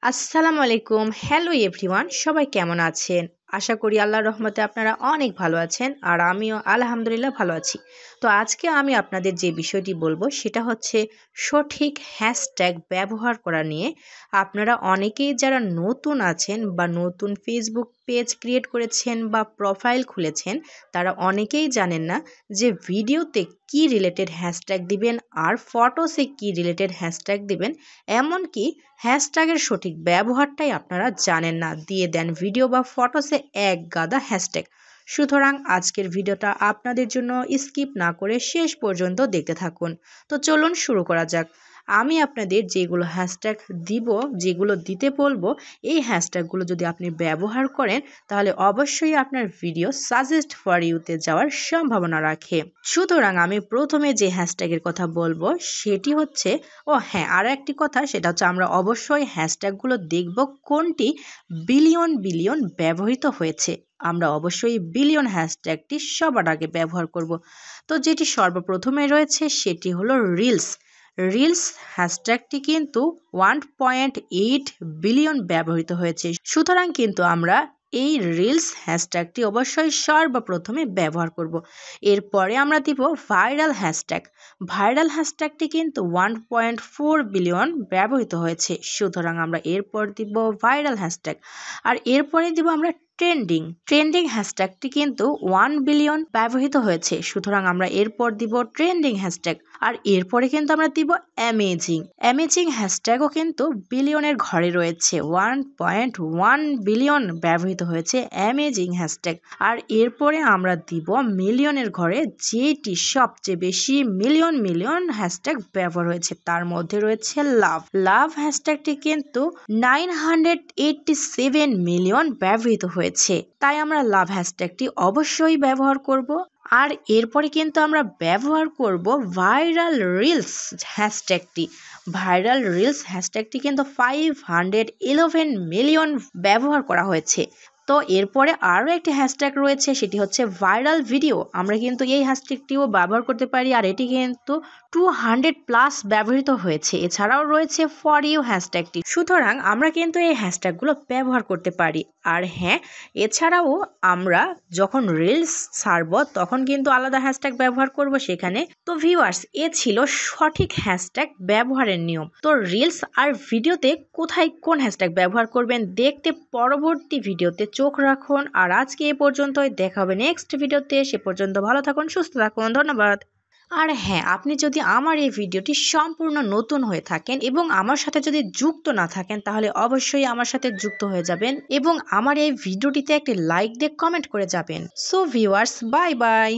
আসসালামু আলাইকুম। Hello everyone, সবাই কেমন আছেন? আশা করি আল্লাহর রহমতে আপনারা অনেক ভালো আছেন আর আমিও আলহামদুলিল্লাহ ভালো আছি। তো আজকে আমি আপনাদের যে বিষয়টি বলবো সেটা হচ্ছে সঠিক হ্যাশট্যাগ ব্যবহার করা নিয়ে। আপনারা অনেকেই যারা নতুন আছেন বা নতুন ফেসবুক পেজ ক্রিয়েট করেছেন বা প্রোফাইল খুলেছেন, তারা অনেকেই জানেন না যে ভিডিওতে কি রিলেটেড হ্যাশট্যাগ দিবেন আর ফটোসে কি রিলেটেড হ্যাশট্যাগ দিবেন। এমনকি হ্যাশট্যাগের সঠিক ব্যবহারটাই আপনারা জানেন না, দিয়ে দেন ভিডিও বা ফটোসে এক গাদা হ্যাশট্যাগ। সুতরাং আজকের ভিডিওটা আপনাদের জন্য স্কিপ না করে শেষ পর্যন্ত দেখতে থাকুন। তো চলুন শুরু করা যাক। আমি আপনাদের যেগুলো হ্যাশট্যাগ দিব, যেগুলো দিতে বলবো, এই হ্যাশট্যাগুলো যদি আপনি ব্যবহার করেন তাহলে অবশ্যই আপনার ভিডিও সাজেস্ট ফর ইউতে যাওয়ার সম্ভাবনা রাখে। সুতরাং আমি প্রথমে যে হ্যাশট্যাগের কথা বলবো সেটি হচ্ছে, ও হ্যাঁ, আরও একটি কথা, সেটা হচ্ছে আমরা অবশ্যই হ্যাশট্যাগুলো দেখব কোনটি বিলিয়ন বিলিয়ন ব্যবহৃত হয়েছে। আমরা অবশ্যই বিলিয়ন হ্যাশট্যাগটি সবার আগে ব্যবহার করব। তো যেটি সর্বপ্রথমে রয়েছে সেটি হলো রিলস। রিলস হ্যাশট্যাগটি কিন্তু 1.8 বিলিয়ন ব্যবহৃত হয়েছে। সুতরাং কিন্তু আমরা এই রিলস হ্যাশট্যাগটি অবশ্যই সর্বপ্রথমে ব্যবহার করব। এরপরে আমরা দিব ভাইরাল হ্যাশট্যাগ। ভাইরাল হ্যাশট্যাগটি কিন্তু 1.4 বিলিয়ন ব্যবহৃত হয়েছে। সুতরাং আমরা এরপর দিব ভাইরাল হ্যাশট্যাগ। আর এরপরে দিব আমরা ট্রেন্ডিং। ট্রেন্ডিং হ্যাশট্যাগটি কিন্তু 1 বিলিয়ন ব্যবহৃত হয়েছে। সুতরাং আমরা এরপর দিব ট্রেন্ডিং হ্যাশট্যাগ। আর এরপরে কিন্তু আমরা দিব অ্যামেজিং। অ্যামেজিং হ্যাশট্যাগও কিন্তু বিলিয়নের ঘরে রয়েছে। 1.1 বিলিয়ন ব্যবহৃত হয়েছে অ্যামেজিং হ্যাশট্যাগ। আর এরপরে আমরা দিব মিলিয়নের ঘরে, যেটি সবচেয়ে বেশি মিলিয়ন মিলিয়ন হ্যাশট্যাগ ব্যবহার হয়েছে, তার মধ্যে রয়েছে লাভ। লাভ হ্যাশট্যাগটি কিন্তু 987 মিলিয়ন ব্যবহৃত হয়েছে। তাই আমরা লাভ হ্যাশট্যাগটি অবশ্যই ব্যবহার করব। আর এরপরে কিন্তু আমরা ব্যবহার করব ভাইরাল রিলস হ্যাশট্যাগটি। ভাইরাল রিলস হ্যাশট্যাগটি কিন্তু 511 মিলিয়ন ব্যবহার করা হয়েছে। তো এরপরে আরও একটি হ্যাশট্যাগ রয়েছে, সেটি হচ্ছে ভাইরাল ভিডিও। আমরা কিন্তু এই হ্যাশট্যাগটিও ব্যবহার করতে পারি, আর এটি কিন্তু 200+ ব্যবহৃত হয়েছে। এছাড়াও রয়েছে ফর ইউ হ্যাশট্যাগটি। সুতরাং আমরা কিন্তু এই হ্যাশট্যাগুলো ব্যবহার করতে পারি। আর হ্যাঁ, এছাড়াও আমরা যখন রিলস ছাড়ব তখন কিন্তু আলাদা হ্যাশট্যাগ ব্যবহার করব সেখানে। তো ভিউয়ার্স, এ ছিল সঠিক হ্যাশট্যাগ ব্যবহারের নিয়ম। তো রিলস আর ভিডিওতে কোথায় কোন হ্যাশট্যাগ ব্যবহার করবেন দেখতে পরবর্তী ভিডিওতে চোখ রাখুন। আর আজকে এ পর্যন্তই, দেখা হবে নেক্সট ভিডিওতে। সে পর্যন্ত ভালো থাকুন, সুস্থ থাকুন, ধন্যবাদ। আর হ্যাঁ, আপনি যদি আমার এই ভিডিওটি সম্পূর্ণ নতুন হয়ে থাকেন এবং আমার সাথে যদি যুক্ত না থাকেন তাহলে অবশ্যই আমার সাথে যুক্ত হয়ে যাবেন এবং আমার এই ভিডিওটিতে একটি লাইক দিয়ে কমেন্ট করে যাবেন। So viewers, bye bye.